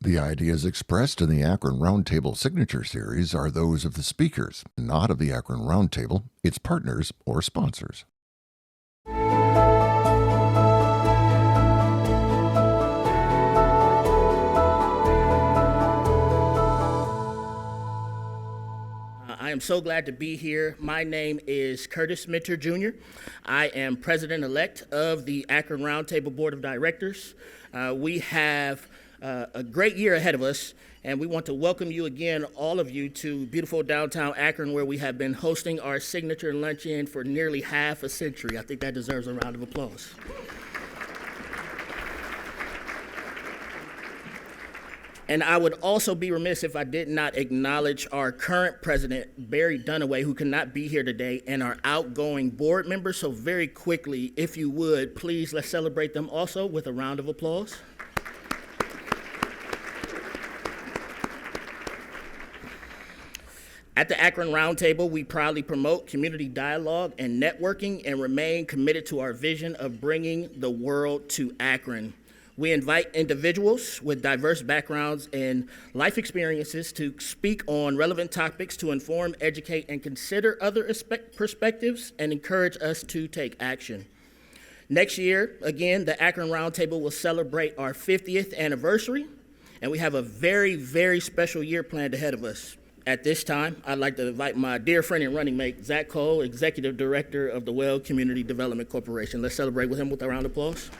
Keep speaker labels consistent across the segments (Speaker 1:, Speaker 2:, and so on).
Speaker 1: The ideas expressed in the Akron Roundtable Signature Series are those of the speakers, not of the Akron Roundtable, its partners, or sponsors.
Speaker 2: I am so glad to be here. My name is Curtis Minter Jr. I am president-elect of the Akron Roundtable Board of Directors. We have a great year ahead of us, and we want to welcome you again, all of you, to beautiful downtown Akron, where we have been hosting our signature luncheon for nearly half a century. I think that deserves a round of applause. And I would also be remiss if I did not acknowledge our current president, Barry Dunaway, who cannot be here today, and our outgoing board members. So very quickly, if you would, please let's celebrate them also with a round of applause. At the Akron Roundtable, we proudly promote community dialogue and networking and remain committed to our vision of bringing the world to Akron. We invite individuals with diverse backgrounds and life experiences to speak on relevant topics to inform, educate, and consider other perspectives and encourage us to take action. Next year, again, the Akron Roundtable will celebrate our 50th anniversary, and we have a very, very special year planned ahead of us. At this time, I'd like to invite my dear friend and running mate, Zach Cole, Executive Director of the Well Community Development Corporation. Let's celebrate with him with a round of applause.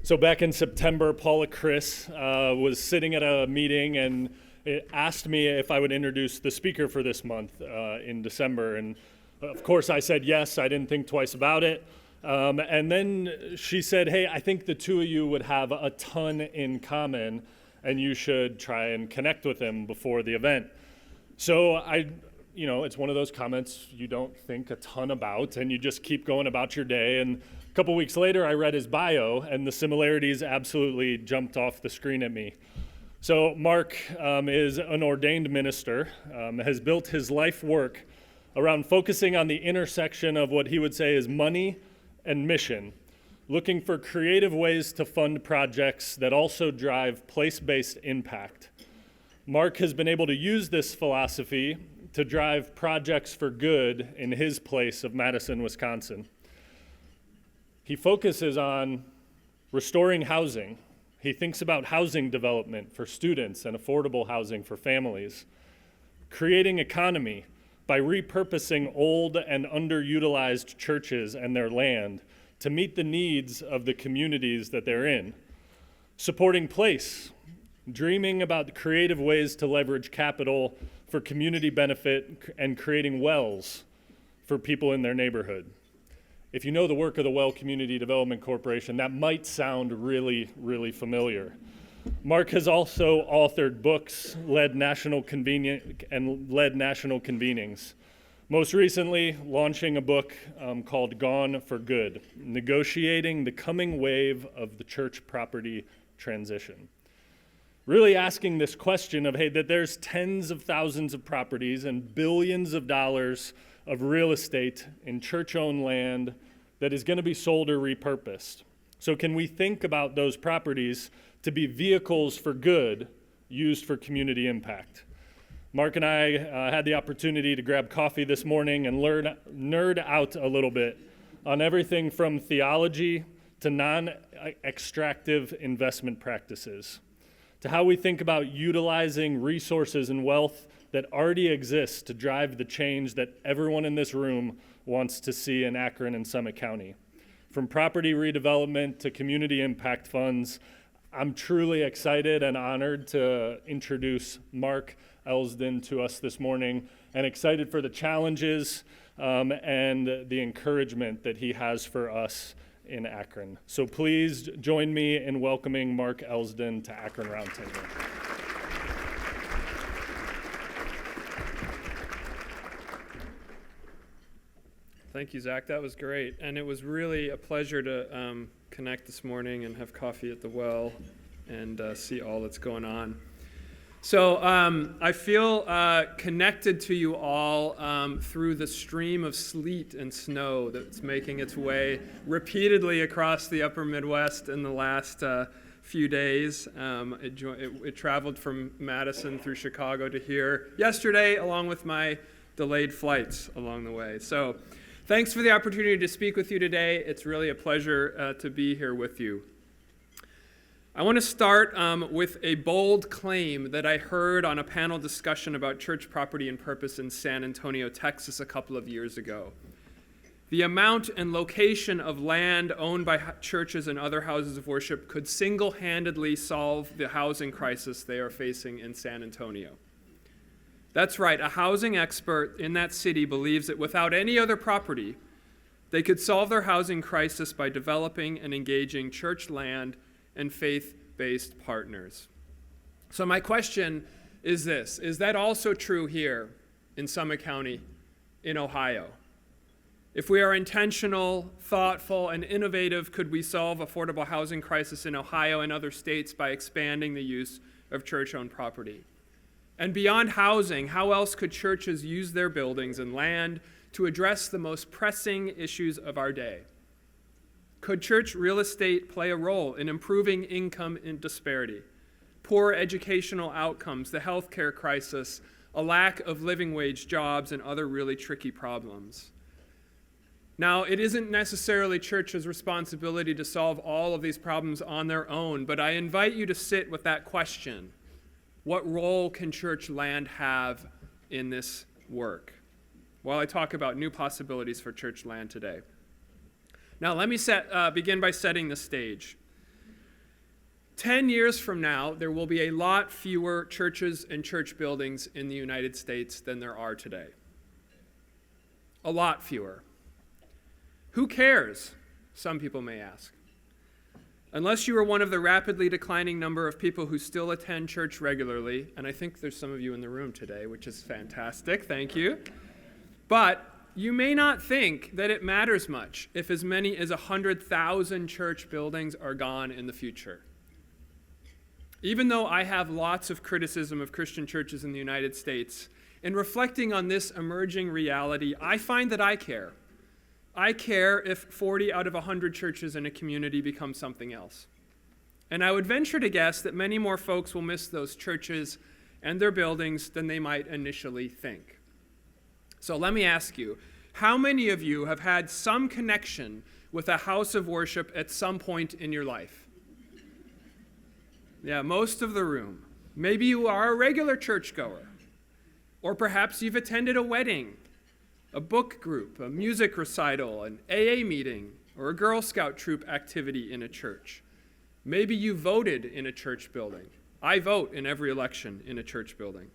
Speaker 3: So back in September, Paula Chris was sitting at a meeting and it asked me if I would introduce the speaker for this month in December. And of course I said yes, I didn't think twice about it. And then she said, hey, I think the two of you would have a ton in common and you should try and connect with him before the event. So it's one of those comments you don't think a ton about and you just keep going about your day. And a couple weeks later, I read his bio, and the similarities absolutely jumped off the screen at me. So Mark is an ordained minister, has built his life work around focusing on the intersection of what he would say is money and mission, looking for creative ways to fund projects that also drive place-based impact. Mark has been able to use this philosophy to drive projects for good in his place of Madison, Wisconsin. He focuses on restoring housing. He thinks about housing development for students and affordable housing for families, creating economy by repurposing old and underutilized churches and their land to meet the needs of the communities that they're in, supporting place, dreaming about creative ways to leverage capital for community benefit and creating wells for people in their neighborhood. If you know the work of the Well Community Development Corporation, that might sound really, really familiar. Mark has also authored books, led national convenings. Most recently, launching a book called Gone for Good, Negotiating the Coming Wave of the Church Property Transition. Really asking this question of, hey, that there's tens of thousands of properties and billions of dollars of real estate in church-owned land that is going to be sold or repurposed. So can we think about those properties to be vehicles for good used for community impact? Mark and I had the opportunity to grab coffee this morning and nerd out a little bit on everything from theology to non-extractive investment practices, to how we think about utilizing resources and wealth that already exists to drive the change that everyone in this room wants to see in Akron and Summit County. From property redevelopment to community impact funds, I'm truly excited and honored to introduce Mark Elsden to us this morning, and excited for the challenges and the encouragement that he has for us in Akron. So please join me in welcoming Mark Elsden to Akron Roundtable.
Speaker 4: Thank you, Zach. That was great. And it was really a pleasure to connect this morning and have coffee at the well and see all that's going on. So I feel connected to you all through the stream of sleet and snow that's making its way repeatedly across the upper Midwest in the last few days. It traveled from Madison through Chicago to here yesterday, along with my delayed flights along the way. So thanks for the opportunity to speak with you today. It's really a pleasure to be here with you. I want to start with a bold claim that I heard on a panel discussion about church property and purpose in San Antonio, Texas, a couple of years ago. The amount and location of land owned by churches and other houses of worship could single-handedly solve the housing crisis they are facing in San Antonio. That's right, a housing expert in that city believes that without any other property, they could solve their housing crisis by developing and engaging church land and faith-based partners. So my question is this: is that also true here in Summit County in Ohio? If we are intentional, thoughtful, and innovative, could we solve affordable housing crisis in Ohio and other states by expanding the use of church-owned property? And beyond housing, how else could churches use their buildings and land to address the most pressing issues of our day? Could church real estate play a role in improving income disparity, poor educational outcomes, the healthcare crisis, a lack of living wage jobs, and other really tricky problems? Now, it isn't necessarily church's responsibility to solve all of these problems on their own, but I invite you to sit with that question. What role can church land have in this work? While I talk about new possibilities for church land today. Now, let me begin by setting the stage. 10 years from now, there will be a lot fewer churches and church buildings in the United States than there are today. A lot fewer. Who cares? Some people may ask. Unless you are one of the rapidly declining number of people who still attend church regularly, and I think there's some of you in the room today, which is fantastic, thank you. But you may not think that it matters much if as many as 100,000 church buildings are gone in the future. Even though I have lots of criticism of Christian churches in the United States, in reflecting on this emerging reality, I find that I care. I care if 40 out of 100 churches in a community become something else. And I would venture to guess that many more folks will miss those churches and their buildings than they might initially think. So let me ask you, how many of you have had some connection with a house of worship at some point in your life? Yeah, most of the room. Maybe you are a regular churchgoer, or perhaps you've attended a wedding, a book group, a music recital, an AA meeting, or a Girl Scout troop activity in a church. Maybe you voted in a church building. I vote in every election in a church building.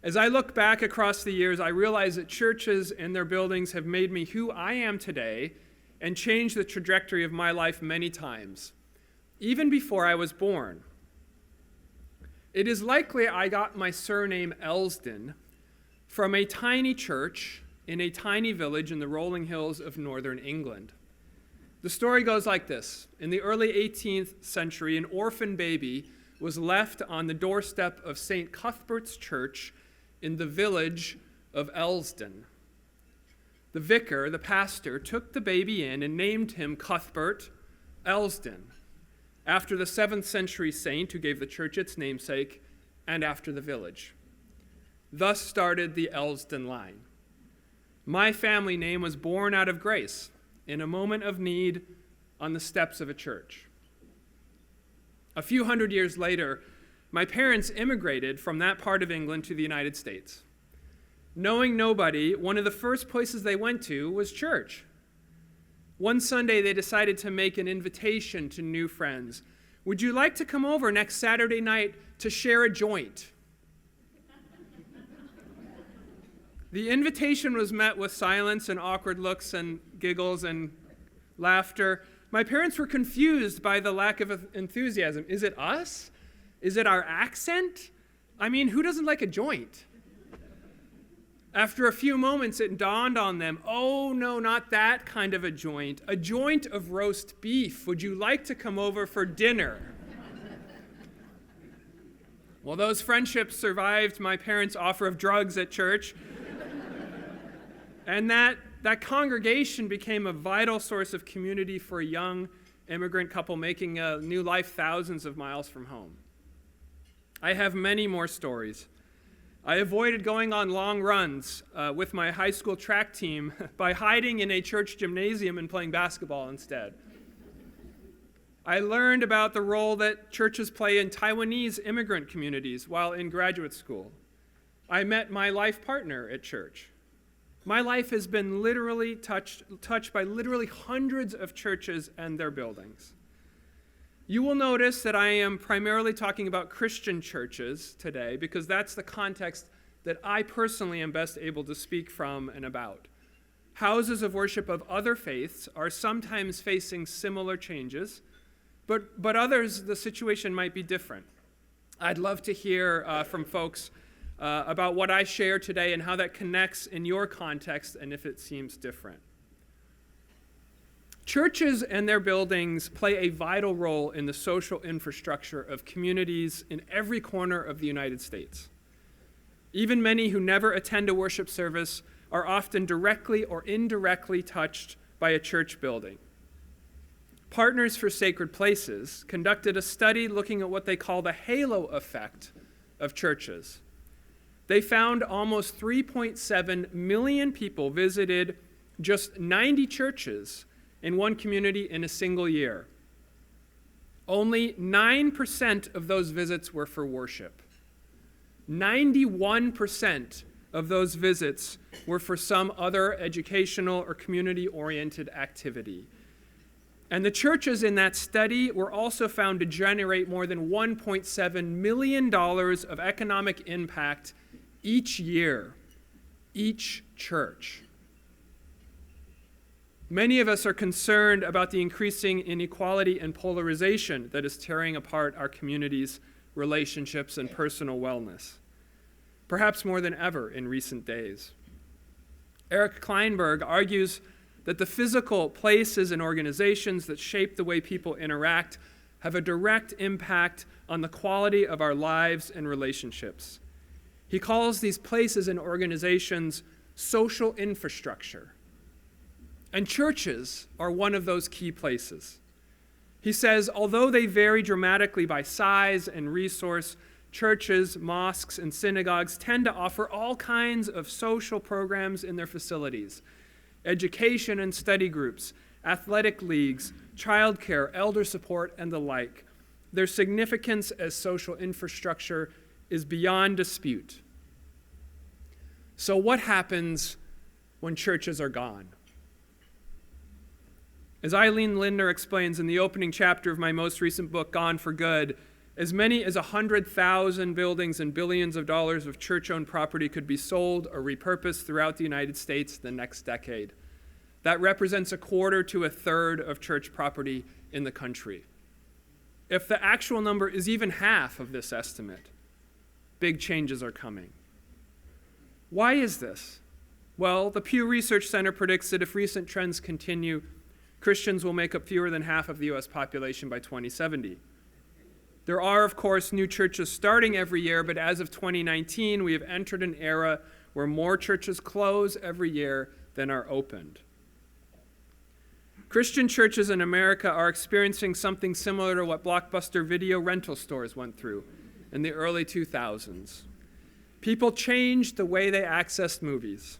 Speaker 4: As I look back across the years, I realize that churches and their buildings have made me who I am today and changed the trajectory of my life many times, even before I was born. It is likely I got my surname Elsden from a tiny church in a tiny village in the rolling hills of northern England. The story goes like this. In the early 18th century, an orphan baby was left on the doorstep of St. Cuthbert's Church in the village of Elsden. The vicar, the pastor, took the baby in and named him Cuthbert Elsden, after the 7th century saint who gave the church its namesake, and after the village. Thus started the Elsden line. My family name was born out of grace, in a moment of need on the steps of a church. A few hundred years later, my parents immigrated from that part of England to the United States. Knowing nobody, one of the first places they went to was church. One Sunday, they decided to make an invitation to new friends. Would you like to come over next Saturday night to share a joint? The invitation was met with silence and awkward looks and giggles and laughter. My parents were confused by the lack of enthusiasm. Is it us? Is it our accent? I mean, who doesn't like a joint? After a few moments, it dawned on them, oh no, not that kind of a joint of roast beef. Would you like to come over for dinner? Well, those friendships survived my parents' offer of drugs at church. And that congregation became a vital source of community for a young immigrant couple making a new life thousands of miles from home. I have many more stories. I avoided going on long runs with my high school track team by hiding in a church gymnasium and playing basketball instead. I learned about the role that churches play in Taiwanese immigrant communities while in graduate school. I met my life partner at church. My life has been literally touched by literally hundreds of churches and their buildings. You will notice that I am primarily talking about Christian churches today because that's the context that I personally am best able to speak from and about. Houses of worship of other faiths are sometimes facing similar changes, but others, the situation might be different. I'd love to hear from folks about what I share today and how that connects in your context and if it seems different. Churches and their buildings play a vital role in the social infrastructure of communities in every corner of the United States. Even many who never attend a worship service are often directly or indirectly touched by a church building. Partners for Sacred Places conducted a study looking at what they call the halo effect of churches. They found almost 3.7 million people visited just 90 churches in one community in a single year. Only 9% of those visits were for worship. 91% of those visits were for some other educational or community-oriented activity. And the churches in that study were also found to generate more than $1.7 million of economic impact each year, each church. Many of us are concerned about the increasing inequality and polarization that is tearing apart our communities, relationships, and personal wellness, perhaps more than ever in recent days. Eric Kleinberg argues that the physical places and organizations that shape the way people interact have a direct impact on the quality of our lives and relationships. He calls these places and organizations social infrastructure. And churches are one of those key places. He says, although they vary dramatically by size and resource, churches, mosques, and synagogues tend to offer all kinds of social programs in their facilities: education and study groups, athletic leagues, childcare, elder support, and the like. Their significance as social infrastructure is beyond dispute. So what happens when churches are gone? As Eileen Lindner explains in the opening chapter of my most recent book, Gone for Good, as many as 100,000 buildings and billions of dollars of church-owned property could be sold or repurposed throughout the United States the next decade. That represents a quarter to a third of church property in the country. If the actual number is even half of this estimate, big changes are coming. Why is this? Well, the Pew Research Center predicts that if recent trends continue, Christians will make up fewer than half of the U.S. population by 2070. There are, of course, new churches starting every year, but as of 2019, we have entered an era where more churches close every year than are opened. Christian churches in America are experiencing something similar to what Blockbuster video rental stores went through in the early 2000s. People changed the way they accessed movies.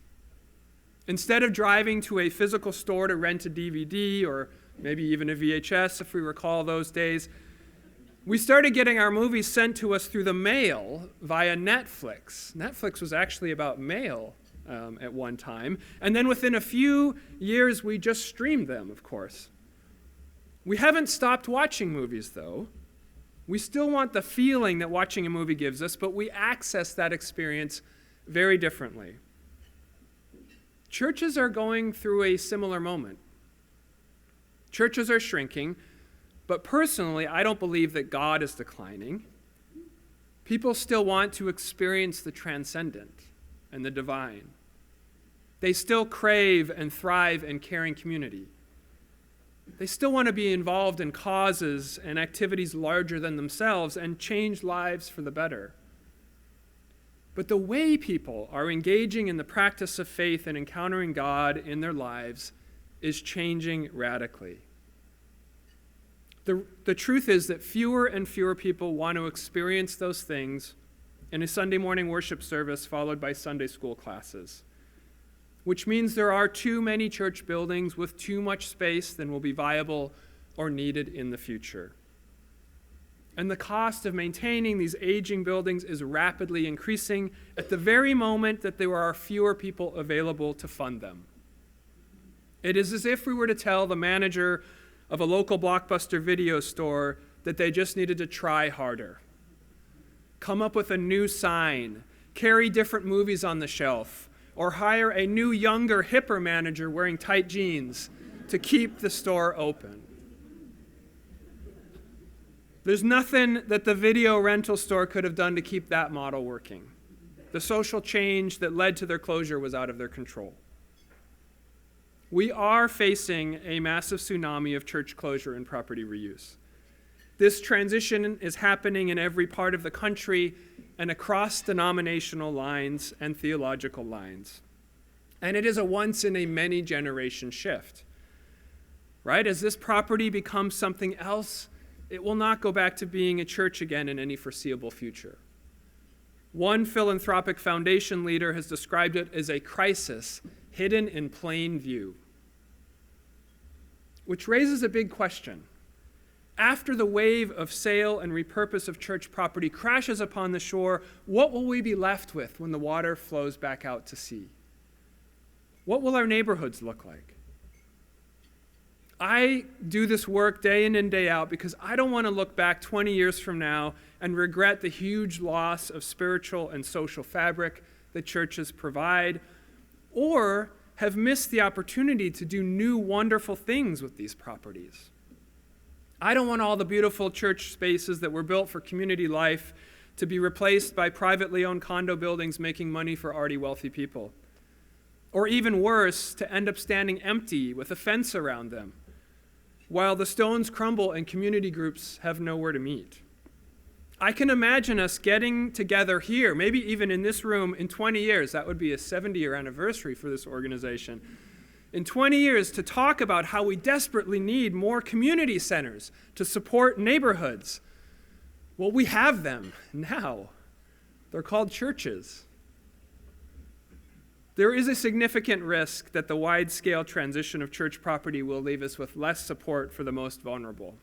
Speaker 4: Instead of driving to a physical store to rent a DVD or maybe even a VHS, if we recall those days, we started getting our movies sent to us through the mail via Netflix. Netflix was actually about mail at one time. And then within a few years, we just streamed them, of course. We haven't stopped watching movies, though. We still want the feeling that watching a movie gives us, but we access that experience very differently. Churches are going through a similar moment. Churches are shrinking, but personally, I don't believe that God is declining. People still want to experience the transcendent and the divine. They still crave and thrive in caring community. They still want to be involved in causes and activities larger than themselves and change lives for the better. But the way people are engaging in the practice of faith and encountering God in their lives is changing radically. The truth is that fewer and fewer people want to experience those things in a Sunday morning worship service followed by Sunday school classes, which means there are too many church buildings with too much space than will be viable or needed in the future. And the cost of maintaining these aging buildings is rapidly increasing at the very moment that there are fewer people available to fund them. It is as if we were to tell the manager of a local Blockbuster video store that they just needed to try harder, come up with a new sign, carry different movies on the shelf, or hire a new, younger, hipper manager wearing tight jeans to keep the store open. There's nothing that the video rental store could have done to keep that model working. The social change that led to their closure was out of their control. We are facing a massive tsunami of church closure and property reuse. This transition is happening in every part of the country and across denominational lines and theological lines. And it is a once-in-a-many-generation shift, right? As this property becomes something else, it will not go back to being a church again in any foreseeable future. One philanthropic foundation leader has described it as a crisis hidden in plain view, which raises a big question. After the wave of sale and repurpose of church property crashes upon the shore, what will we be left with when the water flows back out to sea? What will our neighborhoods look like? I do this work day in and day out because I don't want to look back 20 years from now and regret the huge loss of spiritual and social fabric that churches provide, or have missed the opportunity to do new, wonderful things with these properties. I don't want all the beautiful church spaces that were built for community life to be replaced by privately owned condo buildings making money for already wealthy people. Or even worse, to end up standing empty with a fence around them, while the stones crumble and community groups have nowhere to meet. I can imagine us getting together here, maybe even in this room, in 20 years. That would be a 70-year anniversary for this organization. In 20 years, to talk about how we desperately need more community centers to support neighborhoods. Well, we have them now. They're called churches. There is a significant risk that the wide-scale transition of church property will leave us with less support for the most vulnerable.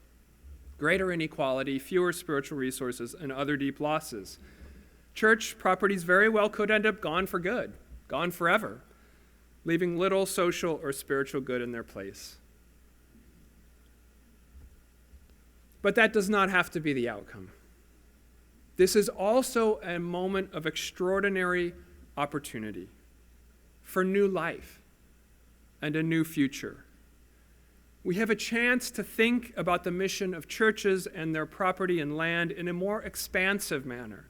Speaker 4: Greater inequality, fewer spiritual resources, and other deep losses. Church properties very well could end up gone for good, gone forever, leaving little social or spiritual good in their place. But that does not have to be the outcome. This is also a moment of extraordinary opportunity for new life and a new future. We have a chance to think about the mission of churches and their property and land in a more expansive manner,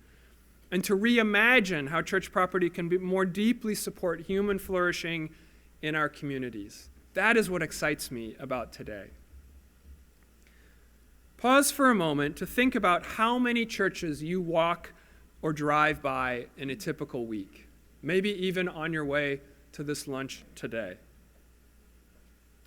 Speaker 4: and to reimagine how church property can more deeply support human flourishing in our communities. That is what excites me about today. Pause for a moment to think about how many churches you walk or drive by in a typical week, maybe even on your way to this lunch today.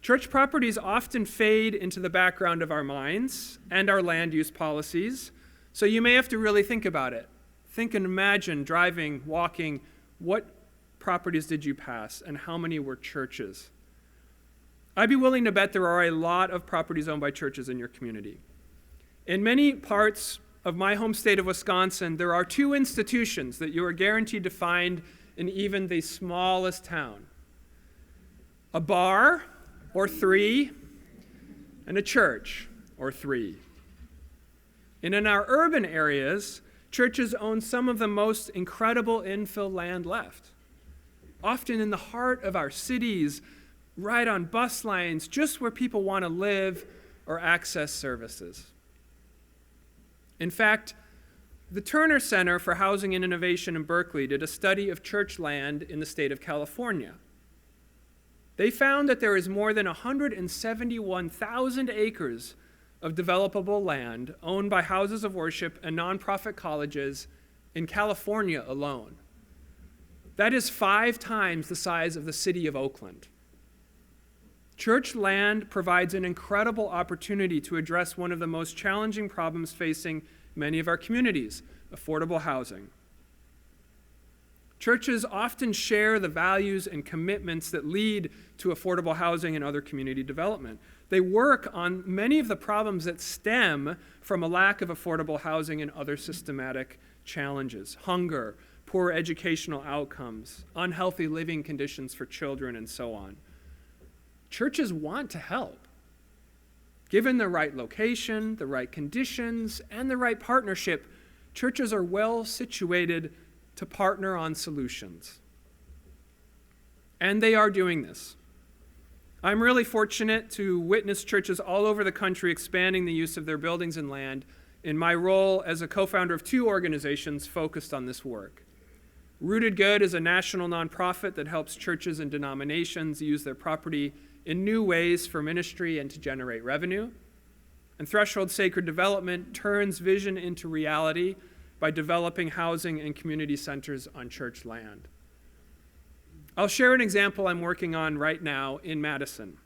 Speaker 4: Church properties often fade into the background of our minds and our land use policies, so you may have to really think about it. Think and imagine driving, walking, what properties did you pass and how many were churches? I'd be willing to bet there are a lot of properties owned by churches in your community. In many parts of my home state of Wisconsin, there are two institutions that you are guaranteed to find in even the smallest town. A bar, or 3, and a church, or 3. And in our urban areas, churches own some of the most incredible infill land left. Often in the heart of our cities, right on bus lines, just where people want to live or access services. In fact, the Turner Center for Housing and Innovation in Berkeley did a study of church land in the state of California. They found that there is more than 171,000 acres of developable land owned by houses of worship and nonprofit colleges in California alone. That is 5 times the size of the city of Oakland. Church land provides an incredible opportunity to address one of the most challenging problems facing many of our communities, affordable housing. Churches often share the values and commitments that lead to affordable housing and other community development. They work on many of the problems that stem from a lack of affordable housing and other systematic challenges: hunger, poor educational outcomes, unhealthy living conditions for children, and so on. Churches want to help. Given the right location, the right conditions, and the right partnership, churches are well situated to partner on solutions. And they are doing this. I'm really fortunate to witness churches all over the country expanding the use of their buildings and land in my role as a co-founder of 2 organizations focused on this work. Rooted Good is a national nonprofit that helps churches and denominations use their property in new ways for ministry and to generate revenue. And Threshold Sacred Development turns vision into reality by developing housing and community centers on church land. I'll share an example I'm working on right now in Madison.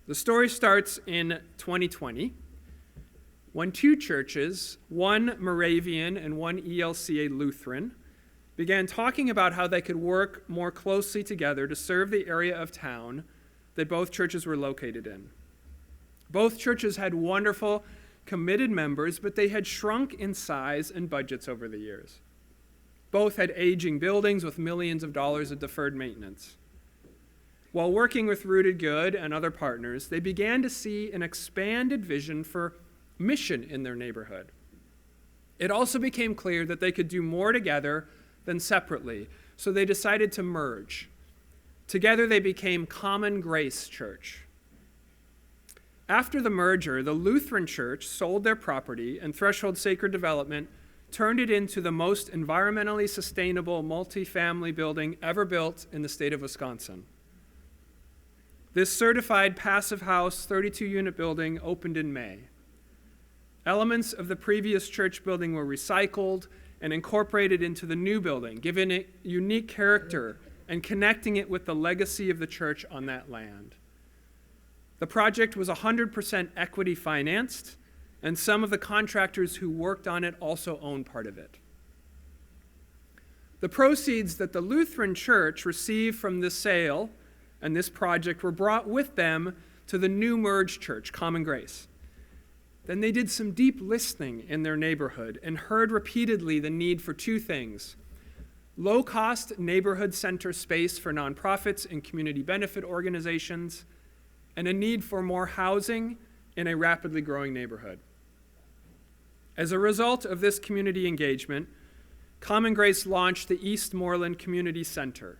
Speaker 4: The story starts in 2020 when 2 churches, one Moravian and one ELCA Lutheran, began talking about how they could work more closely together to serve the area of town that both churches were located in. Both churches had wonderful, committed members, but they had shrunk in size and budgets over the years. Both had aging buildings with millions of dollars of deferred maintenance. While working with Rooted Good and other partners, they began to see an expanded vision for mission in their neighborhood. It also became clear that they could do more together than separately, so they decided to merge. Together they became Common Grace Church. After the merger, the Lutheran Church sold their property, and Threshold Sacred Development turned it into the most environmentally sustainable multifamily building ever built in the state of Wisconsin. This certified passive house 32-unit building opened in May. Elements of the previous church building were recycled and incorporated into the new building, giving it unique character and connecting it with the legacy of the church on that land. The project was 100% equity financed, and some of the contractors who worked on it also own part of it. The proceeds that the Lutheran Church received from this sale and this project were brought with them to the new merged church, Common Grace. Then they did some deep listening in their neighborhood and heard repeatedly the need for 2 things: low-cost neighborhood center space for nonprofits and community benefit organizations, and a need for more housing in a rapidly growing neighborhood. As a result of this community engagement, Common Grace launched the Eastmoreland Community Center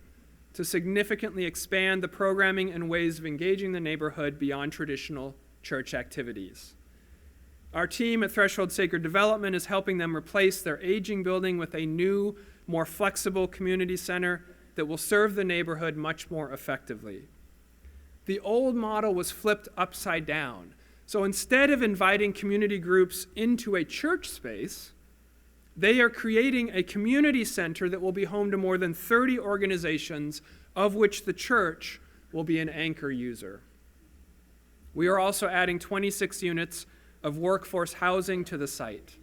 Speaker 4: to significantly expand the programming and ways of engaging the neighborhood beyond traditional church activities. Our team at Threshold Sacred Development is helping them replace their aging building with a new, more flexible community center that will serve the neighborhood much more effectively. The old model was flipped upside down. So instead of inviting community groups into a church space, they are creating a community center that will be home to more than 30 organizations, of which the church will be an anchor user. We are also adding 26 units of workforce housing to the site.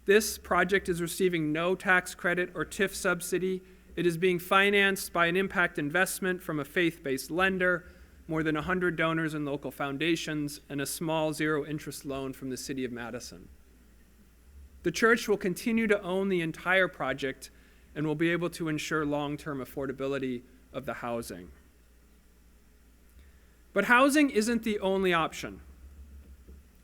Speaker 4: This project is receiving no tax credit or TIF subsidy. It is being financed by an impact investment from a faith-based lender, more than 100 donors and local foundations, and a small zero-interest loan from the city of Madison. The church will continue to own the entire project and will be able to ensure long-term affordability of the housing. But housing isn't the only option.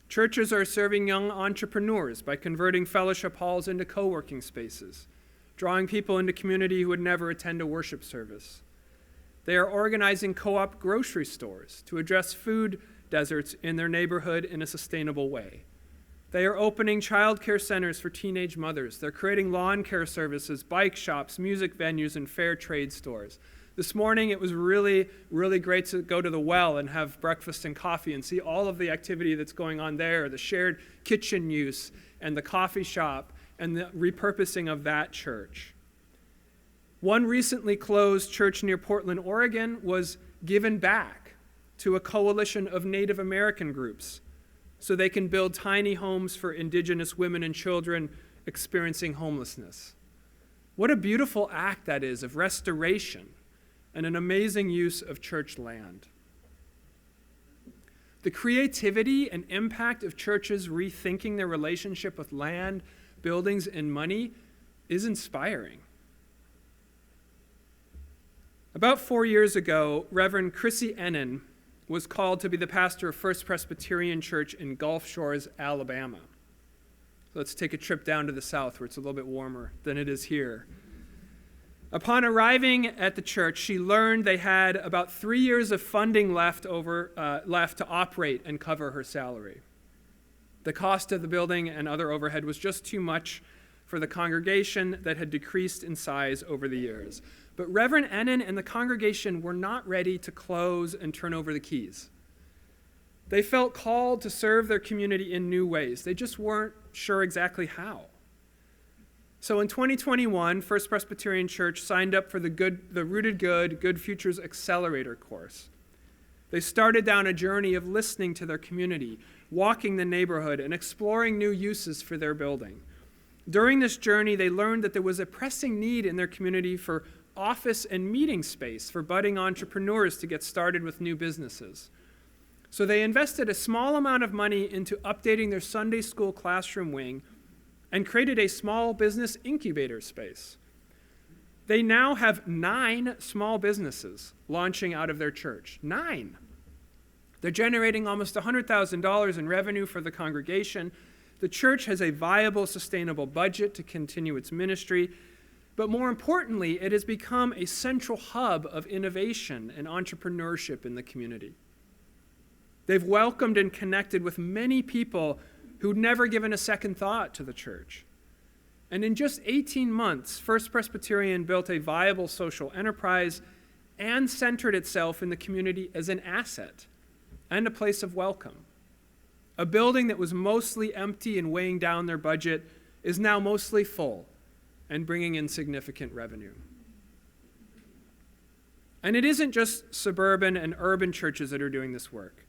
Speaker 4: Churches are serving young entrepreneurs by converting fellowship halls into co-working spaces, drawing people into community who would never attend a worship service. They are organizing co-op grocery stores to address food deserts in their neighborhood in a sustainable way. They are opening child care centers for teenage mothers. They're creating lawn care services, bike shops, music venues, and fair trade stores. This morning, it was really, really great to go to the Well and have breakfast and coffee and see all of the activity that's going on there, the shared kitchen use and the coffee shop and the repurposing of that church. One recently closed church near Portland, Oregon, was given back to a coalition of Native American groups so they can build tiny homes for indigenous women and children experiencing homelessness. What a beautiful act that is of restoration and an amazing use of church land. The creativity and impact of churches rethinking their relationship with land, buildings, and money is inspiring. About 4 years ago, Reverend Chrissy Ennin was called to be the pastor of First Presbyterian Church in Gulf Shores, Alabama. Let's take a trip down to the south where it's a little bit warmer than it is here. Upon arriving at the church, she learned they had about 3 years of funding left to operate and cover her salary. The cost of the building and other overhead was just too much for the congregation that had decreased in size over the years. But Reverend Ennin and the congregation were not ready to close and turn over the keys. They felt called to serve their community in new ways. They just weren't sure exactly how. So in 2021, First Presbyterian Church signed up for the Rooted Good, Good Futures Accelerator course. They started down a journey of listening to their community, walking the neighborhood, and exploring new uses for their building. During this journey, they learned that there was a pressing need in their community for office and meeting space for budding entrepreneurs to get started with new businesses. So they invested a small amount of money into updating their Sunday school classroom wing and created a small business incubator space. They now have 9 small businesses launching out of their church. 9. They're generating almost $100,000 in revenue for the congregation. The church has a viable, sustainable budget to continue its ministry. But more importantly, it has become a central hub of innovation and entrepreneurship in the community. They've welcomed and connected with many people who'd never given a second thought to the church. And in just 18 months, First Presbyterian built a viable social enterprise and centered itself in the community as an asset and a place of welcome. A building that was mostly empty and weighing down their budget is now mostly full and bringing in significant revenue. And it isn't just suburban and urban churches that are doing this work.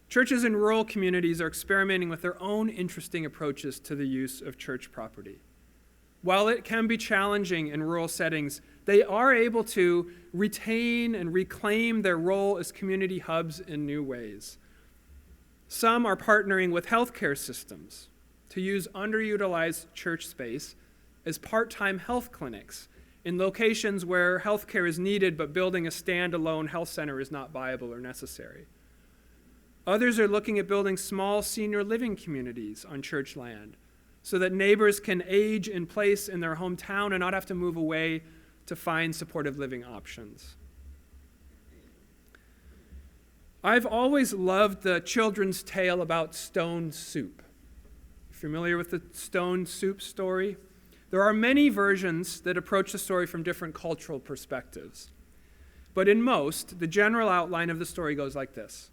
Speaker 4: Churches in rural communities are experimenting with their own interesting approaches to the use of church property. While it can be challenging in rural settings, they are able to retain and reclaim their role as community hubs in new ways. Some are partnering with healthcare systems to use underutilized church space as part-time health clinics in locations where healthcare is needed, but building a standalone health center is not viable or necessary. Others are looking at building small senior living communities on church land so that neighbors can age in place in their hometown and not have to move away to find supportive living options. I've always loved the children's tale about stone soup. Familiar with the stone soup story? There are many versions that approach the story from different cultural perspectives. But in most, the general outline of the story goes like this.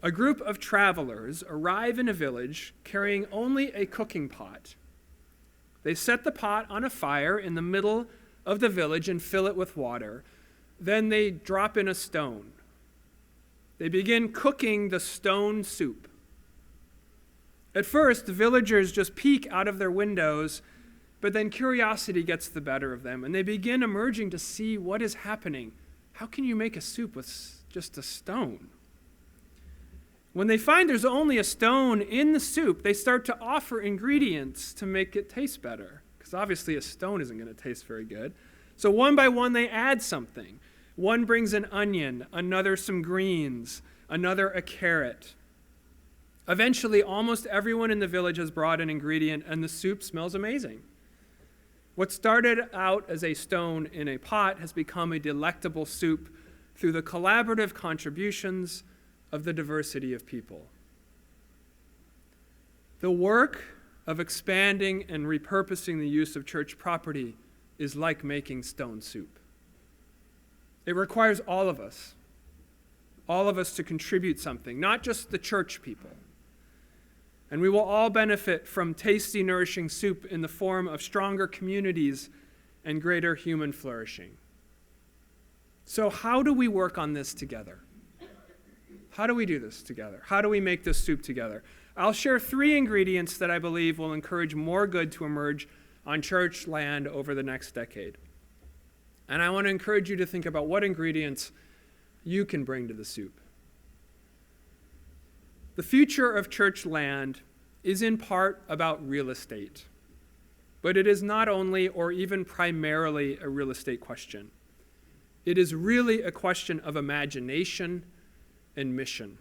Speaker 4: A group of travelers arrive in a village carrying only a cooking pot. They set the pot on a fire in the middle of the village and fill it with water. Then they drop in a stone. They begin cooking the stone soup. At first, the villagers just peek out of their windows, but then curiosity gets the better of them, and they begin emerging to see what is happening. How can you make a soup with just a stone? When they find there's only a stone in the soup, they start to offer ingredients to make it taste better, because obviously a stone isn't going to taste very good. So one by one, they add something. One brings an onion, another some greens, another a carrot. Eventually, almost everyone in the village has brought an ingredient, and the soup smells amazing. What started out as a stone in a pot has become a delectable soup through the collaborative contributions of the diversity of people. The work of expanding and repurposing the use of church property is like making stone soup. It requires all of us to contribute something, not just the church people. And we will all benefit from tasty, nourishing soup in the form of stronger communities and greater human flourishing. So how do we work on this together? How do we do this together? How do we make this soup together? I'll share 3 ingredients that I believe will encourage more good to emerge on church land over the next decade. And I want to encourage you to think about what ingredients you can bring to the soup. The future of church land is in part about real estate, but it is not only or even primarily a real estate question. It is really a question of imagination and mission.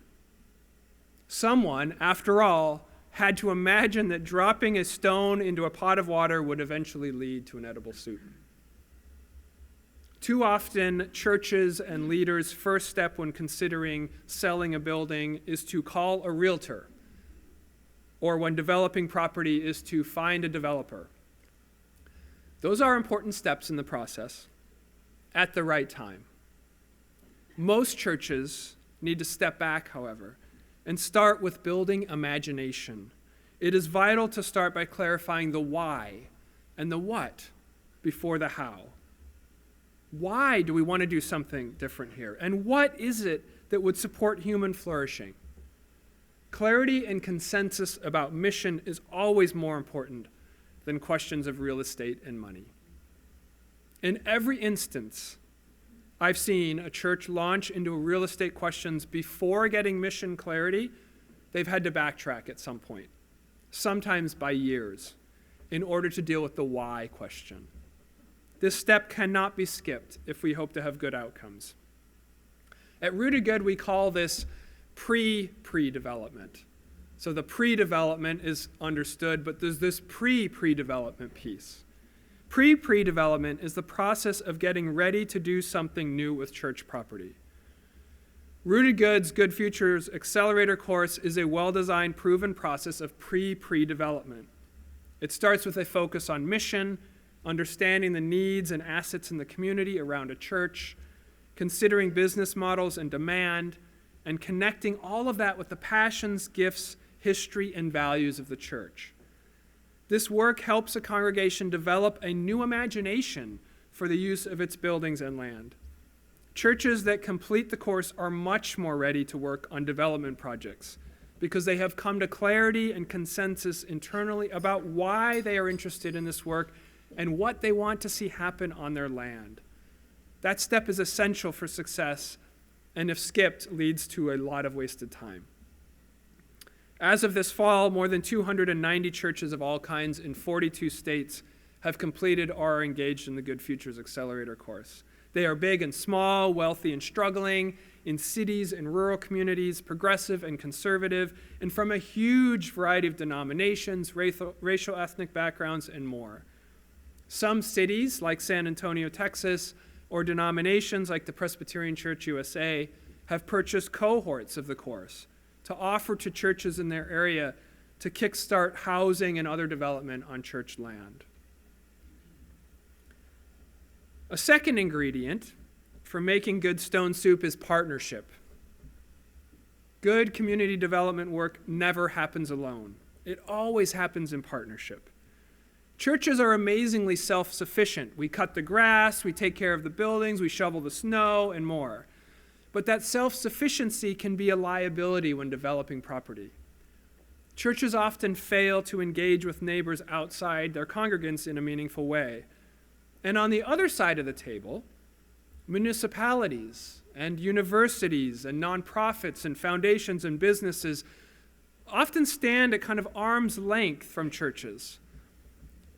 Speaker 4: Someone, after all, had to imagine that dropping a stone into a pot of water would eventually lead to an edible soup. Too often, churches and leaders' first step when considering selling a building is to call a realtor, or when developing property is to find a developer. Those are important steps in the process at the right time. Most churches need to step back, however, and start with building imagination. It is vital to start by clarifying the why and the what before the how. Why do we want to do something different here? And what is it that would support human flourishing? Clarity and consensus about mission is always more important than questions of real estate and money. In every instance, I've seen a church launch into real estate questions before getting mission clarity. They've had to backtrack at some point, sometimes by years, in order to deal with the why question. This step cannot be skipped if we hope to have good outcomes. At Rooted Good, we call this pre-development. So the pre-development is understood, but there's this pre-development piece. Pre-development is the process of getting ready to do something new with church property. Rooted Good's Good Futures Accelerator course is a well-designed, proven process of pre-development. It starts with a focus on mission, understanding the needs and assets in the community around a church, considering business models and demand, and connecting all of that with the passions, gifts, history, and values of the church. This work helps a congregation develop a new imagination for the use of its buildings and land. Churches that complete the course are much more ready to work on development projects because they have come to clarity and consensus internally about why they are interested in this work and what they want to see happen on their land. That step is essential for success, and if skipped, leads to a lot of wasted time. As of this fall, more than 290 churches of all kinds in 42 states have completed or are engaged in the Good Futures Accelerator course. They are big and small, wealthy and struggling, in cities and rural communities, progressive and conservative, and from a huge variety of denominations, racial, ethnic backgrounds, and more. Some cities, like San Antonio, Texas, or denominations like the Presbyterian Church USA, have purchased cohorts of the course to offer to churches in their area to kickstart housing and other development on church land. A second ingredient for making good stone soup is partnership. Good community development work never happens alone. It always happens in partnership. Churches are amazingly self-sufficient. We cut the grass, we take care of the buildings, we shovel the snow, and more. But that self-sufficiency can be a liability when developing property. Churches often fail to engage with neighbors outside their congregants in a meaningful way. And on the other side of the table, municipalities and universities and nonprofits and foundations and businesses often stand at kind of arm's length from churches.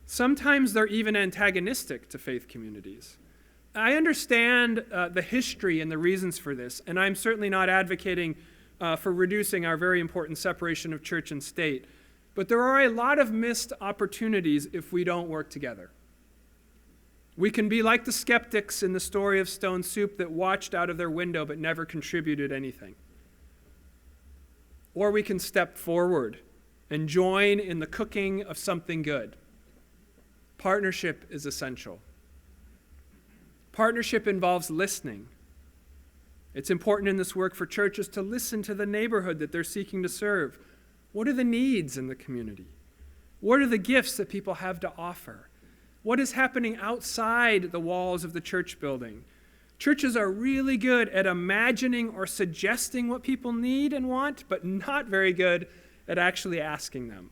Speaker 4: Sometimes they're even antagonistic to faith communities. I understand the history and the reasons for this, and I'm certainly not advocating for reducing our very important separation of church and state. But there are a lot of missed opportunities if we don't work together. We can be like the skeptics in the story of Stone Soup that watched out of their window but never contributed anything. Or we can step forward and join in the cooking of something good. Partnership is essential. Partnership involves listening It's important in this work for churches to listen to the neighborhood that they're seeking to serve. What are the needs in the community? What are the gifts that people have to offer? What is happening outside the walls of the church building? Churches are really good at imagining or suggesting what people need and want, but not very good at actually asking them.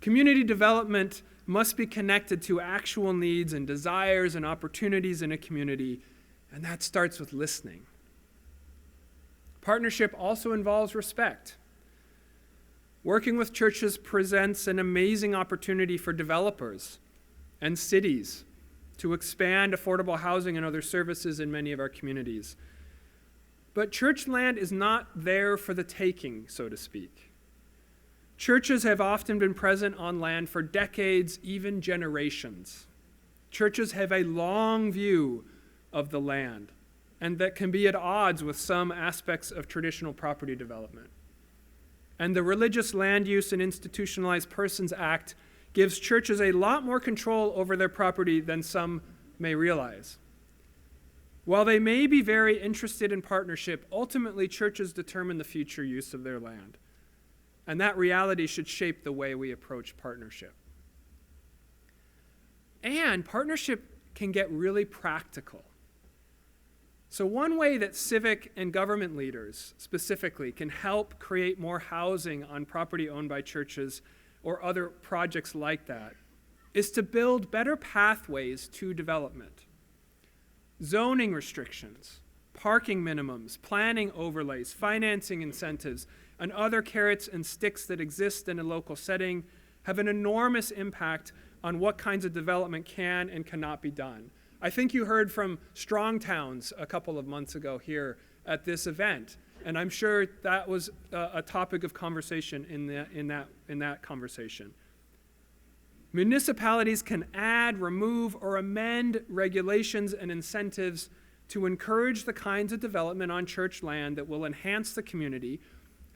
Speaker 4: Community development must be connected to actual needs and desires and opportunities in a community, and that starts with listening. Partnership also involves respect. Working with churches presents an amazing opportunity for developers and cities to expand affordable housing and other services in many of our communities. But church land is not there for the taking, so to speak. Churches have often been present on land for decades, even generations. Churches have a long view of the land, and that can be at odds with some aspects of traditional property development. And the Religious Land Use and Institutionalized Persons Act gives churches a lot more control over their property than some may realize. While they may be very interested in partnership, ultimately churches determine the future use of their land. And that reality should shape the way we approach partnership. And partnership can get really practical. So one way that civic and government leaders specifically can help create more housing on property owned by churches or other projects like that is to build better pathways to development. Zoning restrictions, parking minimums, planning overlays, financing incentives, and other carrots and sticks that exist in a local setting have an enormous impact on what kinds of development can and cannot be done. I think you heard from Strong Towns a couple of months ago here at this event, and I'm sure that was a topic of conversation in that conversation. Municipalities can add, remove, or amend regulations and incentives to encourage the kinds of development on church land that will enhance the community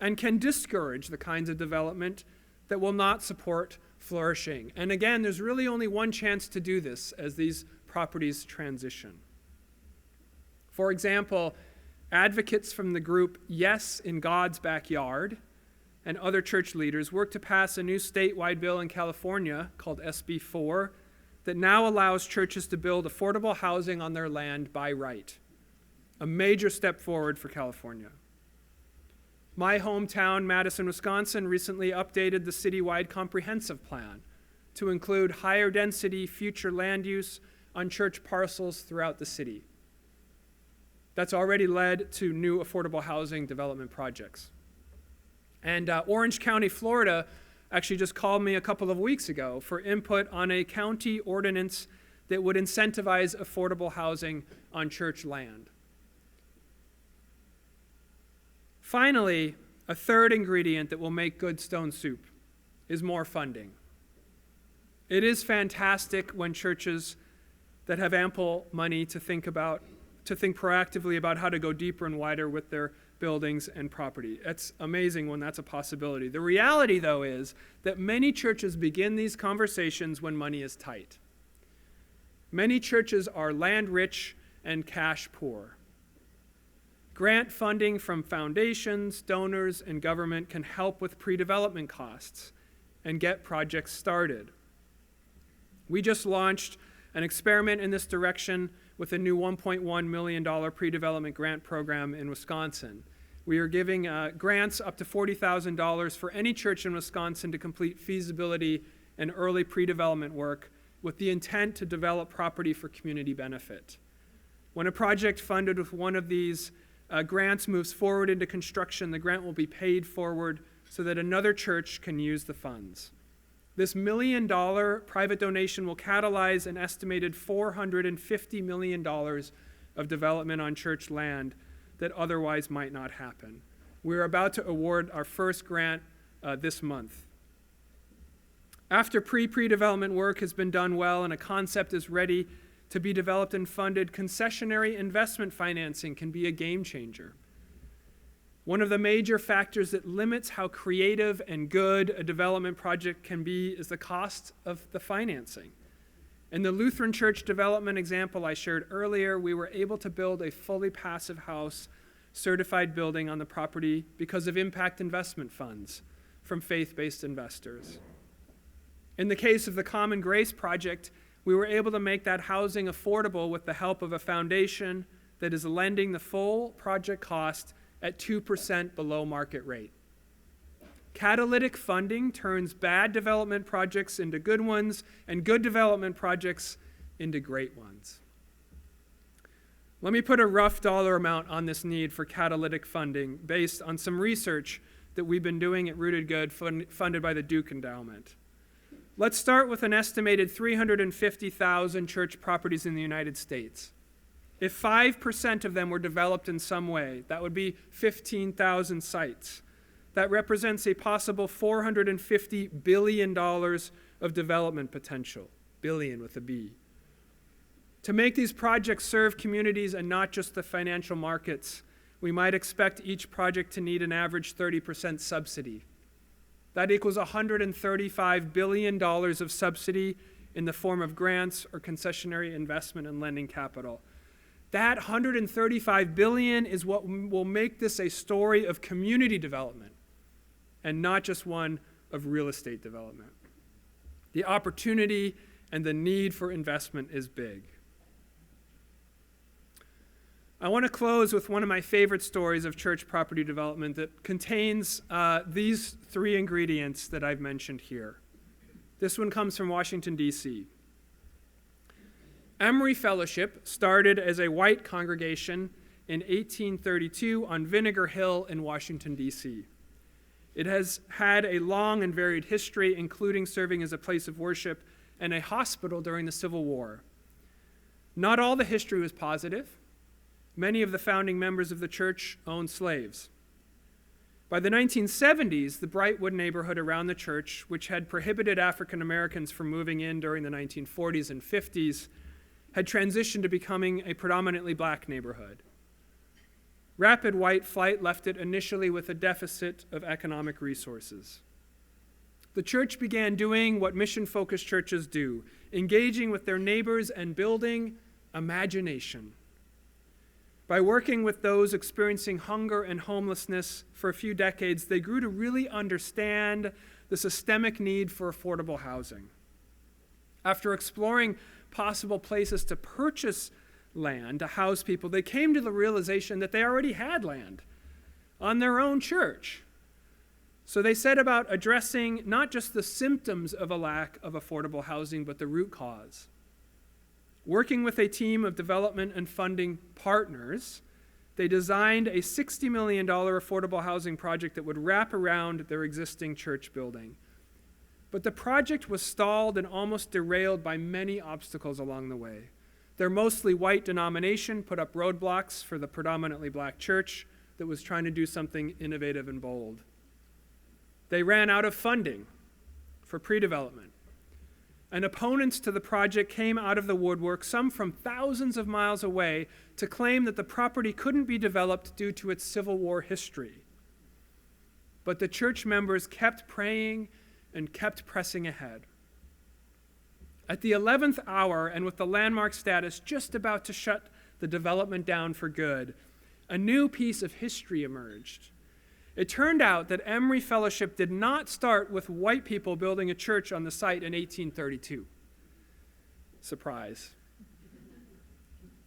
Speaker 4: and can discourage the kinds of development that will not support flourishing. And again, there's really only one chance to do this as these properties transition. For example, advocates from the group Yes in God's Backyard and other church leaders worked to pass a new statewide bill in California called SB 4 that now allows churches to build affordable housing on their land by right. A major step forward for California. My hometown, Madison, Wisconsin, recently updated the citywide comprehensive plan to include higher density future land use on church parcels throughout the city. That's already led to new affordable housing development projects. And Orange County, Florida, actually just called me a couple of weeks ago for input on a county ordinance that would incentivize affordable housing on church land. Finally, a third ingredient that will make good stone soup is more funding. It is fantastic when churches that have ample money to think proactively about how to go deeper and wider with their buildings and property. It's amazing when that's a possibility. The reality, though, is that many churches begin these conversations when money is tight. Many churches are land rich and cash poor. Grant funding from foundations, donors, and government can help with pre-development costs and get projects started. We just launched an experiment in this direction with a new $1.1 million pre-development grant program in Wisconsin. We are giving grants up to $40,000 for any church in Wisconsin to complete feasibility and early pre-development work with the intent to develop property for community benefit. When a project funded with one of these grants moves forward into construction, the grant will be paid forward so that another church can use the funds. This $1 million private donation will catalyze an estimated $450 million of development on church land that otherwise might not happen. We're about to award our first grant this month. After pre-development work has been done well and a concept is ready to be developed and funded, concessionary investment financing can be a game changer. One of the major factors that limits how creative and good a development project can be is the cost of the financing. In the Lutheran Church development example I shared earlier, we were able to build a fully passive house certified building on the property because of impact investment funds from faith-based investors. In the case of the Common Grace Project, we were able to make that housing affordable with the help of a foundation that is lending the full project cost at 2% below market rate. Catalytic funding turns bad development projects into good ones and good development projects into great ones. Let me put a rough dollar amount on this need for catalytic funding based on some research that we've been doing at Rooted Good funded by the Duke Endowment. Let's start with an estimated 350,000 church properties in the United States. If 5% of them were developed in some way, that would be 15,000 sites. That represents a possible $450 billion of development potential, billion with a B. To make these projects serve communities and not just the financial markets, we might expect each project to need an average 30% subsidy. That equals $135 billion of subsidy in the form of grants or concessionary investment and lending capital. That $135 billion is what will make this a story of community development and not just one of real estate development. The opportunity and the need for investment is big. I want to close with one of my favorite stories of church property development that contains these three ingredients that I've mentioned here. This one comes from Washington, D.C. Emory Fellowship started as a white congregation in 1832 on Vinegar Hill in Washington, D.C. It has had a long and varied history, including serving as a place of worship and a hospital during the Civil War. Not all the history was positive. Many of the founding members of the church owned slaves. By the 1970s, the Brightwood neighborhood around the church, which had prohibited African Americans from moving in during the 1940s and 50s, had transitioned to becoming a predominantly black neighborhood. Rapid white flight left it initially with a deficit of economic resources. The church began doing what mission-focused churches do, engaging with their neighbors and building imagination. By working with those experiencing hunger and homelessness for a few decades, they grew to really understand the systemic need for affordable housing. After exploring possible places to purchase land to house people, they came to the realization that they already had land on their own church. So they set about addressing not just the symptoms of a lack of affordable housing, but the root cause. Working with a team of development and funding partners, they designed a $60 million affordable housing project that would wrap around their existing church building. But the project was stalled and almost derailed by many obstacles along the way. Their mostly white denomination put up roadblocks for the predominantly black church that was trying to do something innovative and bold. They ran out of funding for pre-development. And opponents to the project came out of the woodwork, some from thousands of miles away, to claim that the property couldn't be developed due to its Civil War history. But the church members kept praying and kept pressing ahead. At the 11th hour, and with the landmark status just about to shut the development down for good, a new piece of history emerged. It turned out that Emory Fellowship did not start with white people building a church on the site in 1832. Surprise.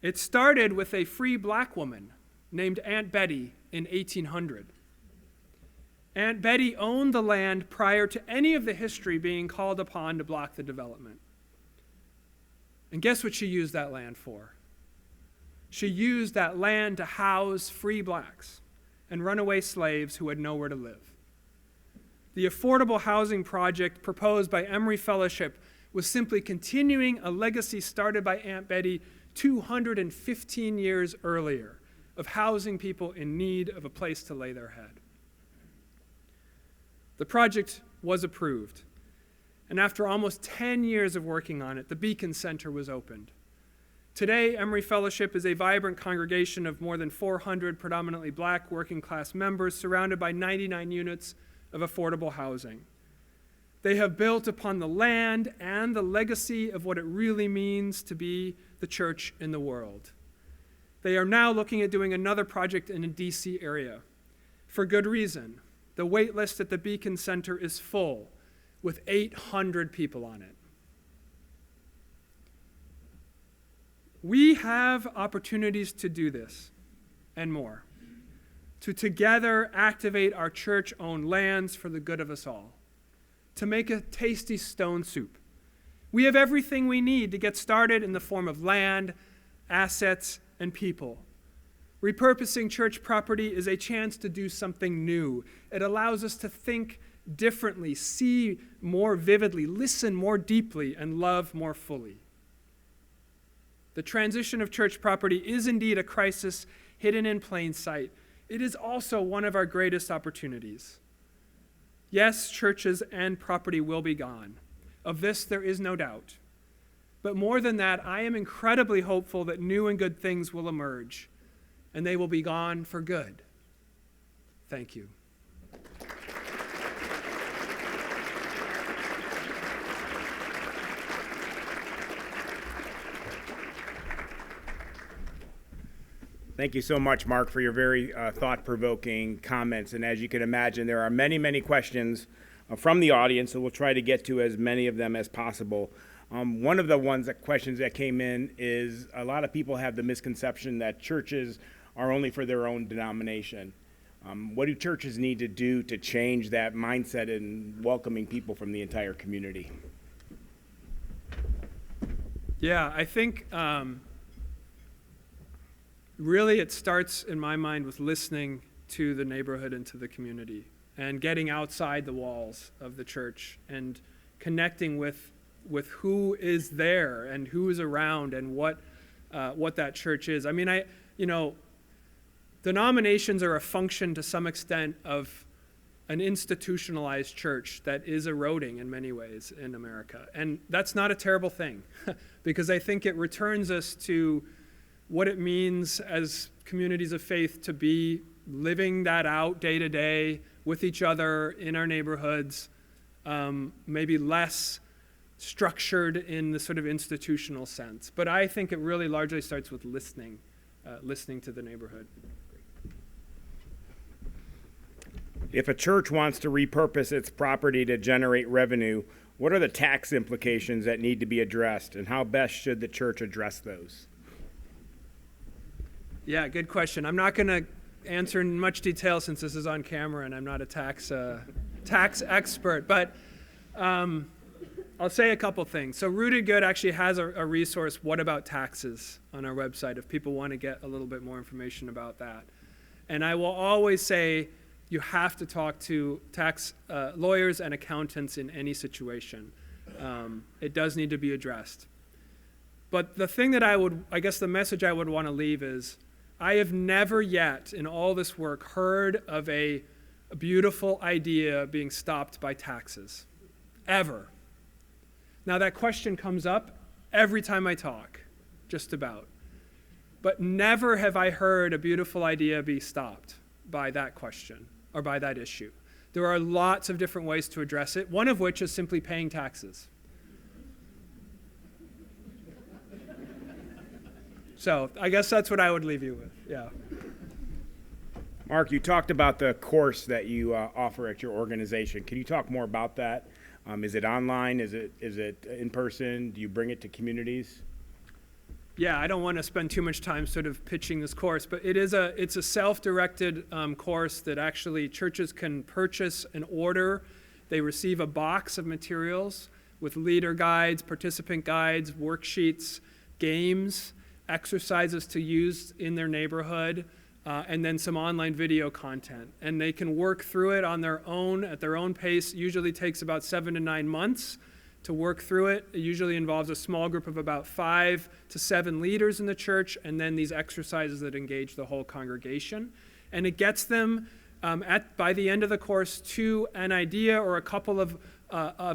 Speaker 4: It started with a free black woman named Aunt Betty in 1800. Aunt Betty owned the land prior to any of the history being called upon to block the development. And guess what she used that land for? She used that land to house free blacks and runaway slaves who had nowhere to live. The affordable housing project proposed by Emory Fellowship was simply continuing a legacy started by Aunt Betty 215 years earlier of housing people in need of a place to lay their head. The project was approved, and after almost 10 years of working on it, the Beacon Center was opened. Today, Emory Fellowship is a vibrant congregation of more than 400 predominantly black working class members surrounded by 99 units of affordable housing. They have built upon the land and the legacy of what it really means to be the church in the world. They are now looking at doing another project in the DC area. For good reason. The wait list at the Beacon Center is full, with 800 people on it. We have opportunities to do this and more, to together activate our church-owned lands for the good of us all, to make a tasty stone soup. We have everything we need to get started in the form of land, assets, and people. Repurposing church property is a chance to do something new. It allows us to think differently, see more vividly, listen more deeply, and love more fully. The transition of church property is indeed a crisis hidden in plain sight. It is also one of our greatest opportunities. Yes, churches and property will be gone. Of this, there is no doubt. But more than that, I am incredibly hopeful that new and good things will emerge, and they will be gone for good. Thank you.
Speaker 5: Thank you so much, Mark, for your very thought-provoking comments. And as you can imagine, there are many, many questions from the audience, so we'll try to get to as many of them as possible. One of the questions that came in is a lot of people have the misconception that churches are only for their own denomination. What do churches need to do to change that mindset in welcoming people from the entire community?
Speaker 4: Yeah, I think really it starts, in my mind, with listening to the neighborhood and to the community and getting outside the walls of the church and connecting with who is there and who is around and what that church is. I mean, denominations are a function to some extent of an institutionalized church that is eroding in many ways in America. And that's not a terrible thing because I think it returns us to what it means as communities of faith to be living that out day to day with each other in our neighborhoods, maybe less structured in the sort of institutional sense. But I think it really largely starts with listening to the neighborhood.
Speaker 5: If a church wants to repurpose its property to generate revenue, what are the tax implications that need to be addressed, and how best should the church address those?
Speaker 4: Yeah, good question. I'm not going to answer in much detail since this is on camera and I'm not a tax expert, but I'll say a couple things. So Rooted Good actually has a resource, What About Taxes, on our website if people want to get a little bit more information about that. And I will always say you have to talk to tax lawyers and accountants in any situation. It does need to be addressed. But the thing that I guess the message I would want to leave is, I have never yet in all this work heard of a beautiful idea being stopped by taxes, ever. Now that question comes up every time I talk, just about. But never have I heard a beautiful idea be stopped by that question or by that issue. There are lots of different ways to address it, one of which is simply paying taxes. So I guess that's what I would leave you with, yeah.
Speaker 5: Mark, you talked about the course that you offer at your organization. Can you talk more about that? Is it online? Is it in person? Do you bring it to communities?
Speaker 4: Yeah, I don't want to spend too much time sort of pitching this course, but it's a self-directed course that actually churches can purchase and order. They receive a box of materials with leader guides, participant guides, worksheets, games, exercises to use in their neighborhood, and then some online video content. And they can work through it on their own, at their own pace. Usually takes about 7 to 9 months to work through it. It usually involves a small group of about 5 to 7 leaders in the church, and then these exercises that engage the whole congregation. And it gets them, by the end of the course, to an idea or a couple of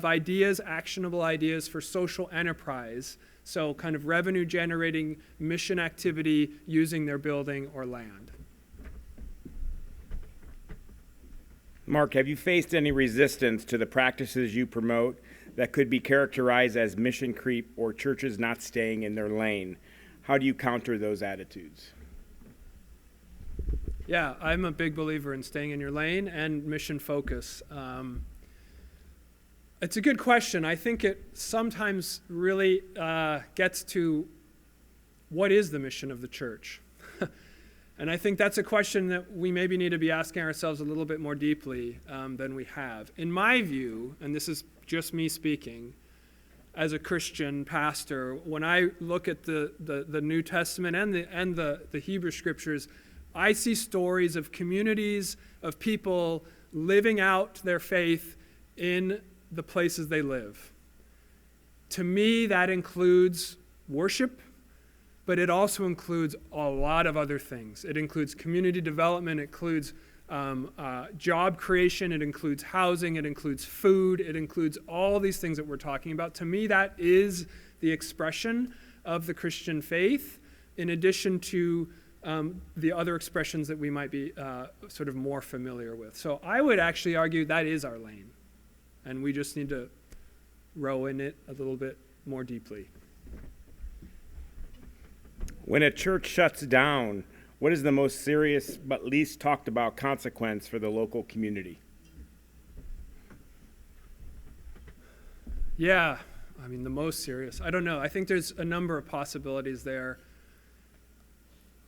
Speaker 4: ideas, actionable ideas for social enterprise. So kind of revenue generating mission activity using their building or land.
Speaker 5: Mark, have you faced any resistance to the practices you promote that could be characterized as mission creep or churches not staying in their lane? How do you counter those attitudes?
Speaker 4: Yeah, I'm a big believer in staying in your lane and mission focus. It's a good question. I think it sometimes really gets to what is the mission of the church? And I think that's a question that we maybe need to be asking ourselves a little bit more deeply than we have. In my view, and this is just me speaking, as a Christian pastor, when I look at the New Testament and the Hebrew Scriptures, I see stories of communities, of people living out their faith in the places they live. To me, that includes worship, but it also includes a lot of other things. It includes community development, it includes job creation, it includes housing, it includes food, it includes all these things that we're talking about. To me, that is the expression of the Christian faith, in addition to the other expressions that we might be sort of more familiar with. So I would actually argue that is our lane, and we just need to row in it a little bit more deeply.
Speaker 5: When a church shuts down, what is the most serious but least talked about consequence for the local community?
Speaker 4: Yeah, I mean, the most serious. I don't know. I think there's a number of possibilities there.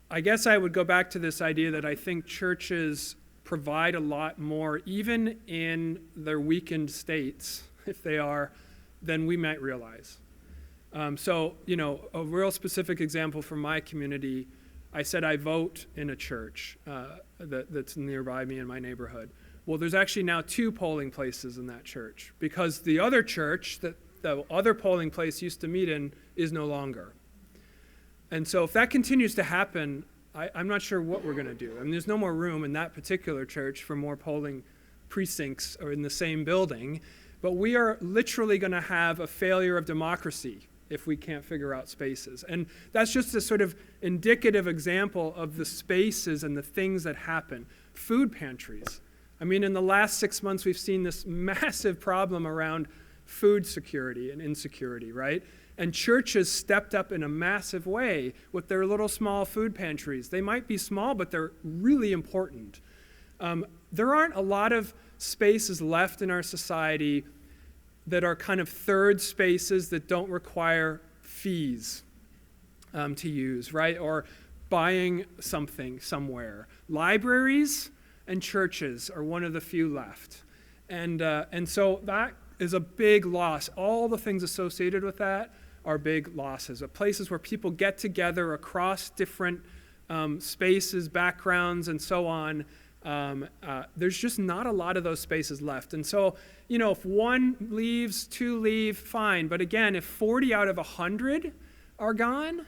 Speaker 4: I guess I would go back to this idea that I think churches provide a lot more, even in their weakened states, if they are, than we might realize. So, a real specific example from my community, I said I vote in a church that's nearby me in my neighborhood. Well, there's actually now 2 polling places in that church because the other church that the other polling place used to meet in is no longer. And so if that continues to happen, I'm not sure what we're going to do. I mean, there's no more room in that particular church for more polling precincts or in the same building, but we are literally going to have a failure of democracy if we can't figure out spaces. And that's just a sort of indicative example of the spaces and the things that happen. Food pantries. I mean, in the last 6 months, we've seen this massive problem around food security and insecurity, right? And churches stepped up in a massive way with their little small food pantries. They might be small, but they're really important. There aren't a lot of spaces left in our society that are kind of third spaces that don't require fees to use, right? Or buying something somewhere. Libraries and churches are one of the few left. And so that is a big loss. All the things associated with that are big losses. Places where people get together across different spaces, backgrounds, and so on. There's just not a lot of those spaces left. And so, if 1 leaves, 2 leave, fine. But again, if 40 out of 100 are gone,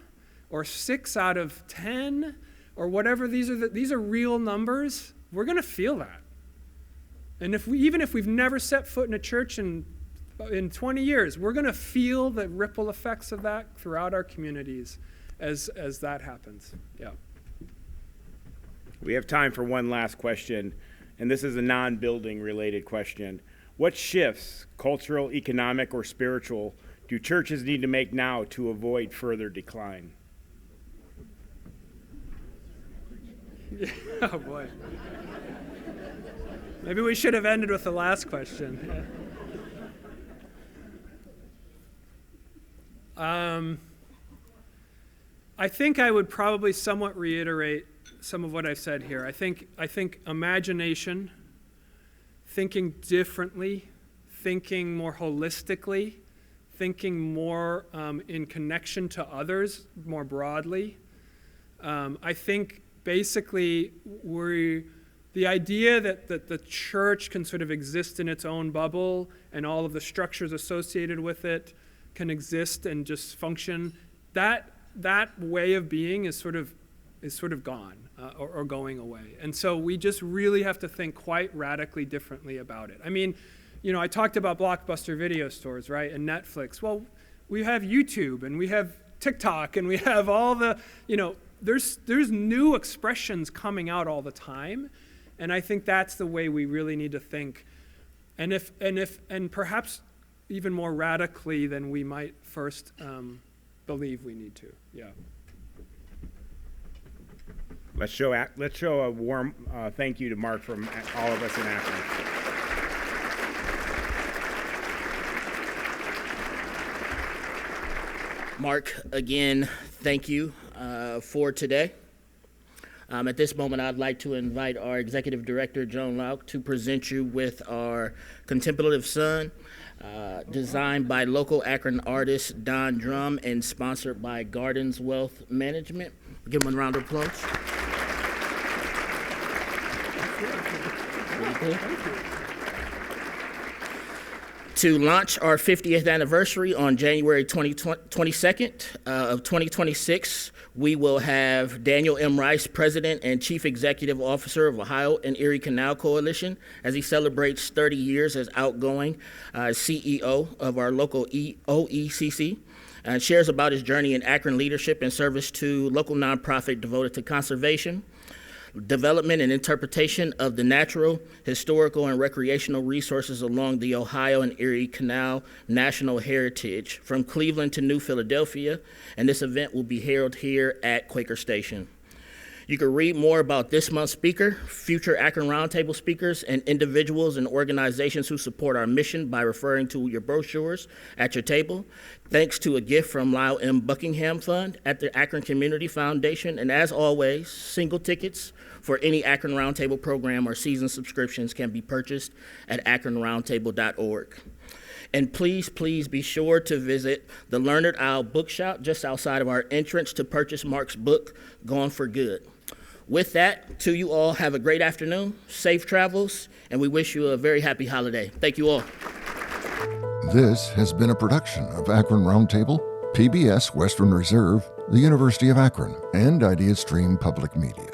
Speaker 4: or 6 out of 10, or whatever, these are real numbers, we're going to feel that. And even if we've never set foot in a church in 20 years, we're going to feel the ripple effects of that throughout our communities as that happens. Yeah.
Speaker 5: We have time for one last question, and this is a non-building related question. What shifts, cultural, economic, or spiritual, do churches need to make now to avoid further decline?
Speaker 4: Oh, boy. Maybe we should have ended with the last question. I think I would probably somewhat reiterate some of what I've said here. I think imagination, thinking differently, thinking more holistically, thinking more in connection to others more broadly. I think basically the idea that the church can sort of exist in its own bubble and all of the structures associated with it can exist and just function, that way of being is sort of gone or going away. And so we just really have to think quite radically differently about it. I mean, I talked about Blockbuster video stores, right, and Netflix. Well, we have YouTube and we have TikTok and we have all the, there's new expressions coming out all the time. And I think that's the way we really need to think. And perhaps even more radically than we might first believe we need to. Yeah.
Speaker 5: Let's show a warm thank you to Mark from all of us in Akron.
Speaker 2: Mark, again, thank you for today. At this moment, I'd like to invite our Executive Director, Joan Lauk, to present you with our Contemplative Sun, designed by local Akron artist Don Drum and sponsored by Gardens Wealth Management. Give him a round of applause. To launch our 50th anniversary on January 22nd of 2026, we will have Daniel M. Rice, President and Chief Executive Officer of Ohio and Erie Canal Coalition, as he celebrates 30 years as outgoing CEO of our local OECC, and shares about his journey in Akron leadership and service to local nonprofit devoted to conservation, development and interpretation of the natural, historical, and recreational resources along the Ohio and Erie Canal National Heritage from Cleveland to New Philadelphia, and this event will be held here at Quaker Station. You can read more about this month's speaker, future Akron Roundtable speakers, and individuals and organizations who support our mission by referring to your brochures at your table. Thanks to a gift from Lyle M. Buckingham Fund at the Akron Community Foundation, and as always, single tickets for any Akron Roundtable program or season subscriptions can be purchased at akronroundtable.org. And please, please be sure to visit the Learned Owl Bookshop just outside of our entrance to purchase Mark's book, Gone for Good. With that, to you all, have a great afternoon, safe travels, and we wish you a very happy holiday. Thank you all.
Speaker 1: This has been a production of Akron Roundtable, PBS Western Reserve, the University of Akron, and IdeaStream Public Media.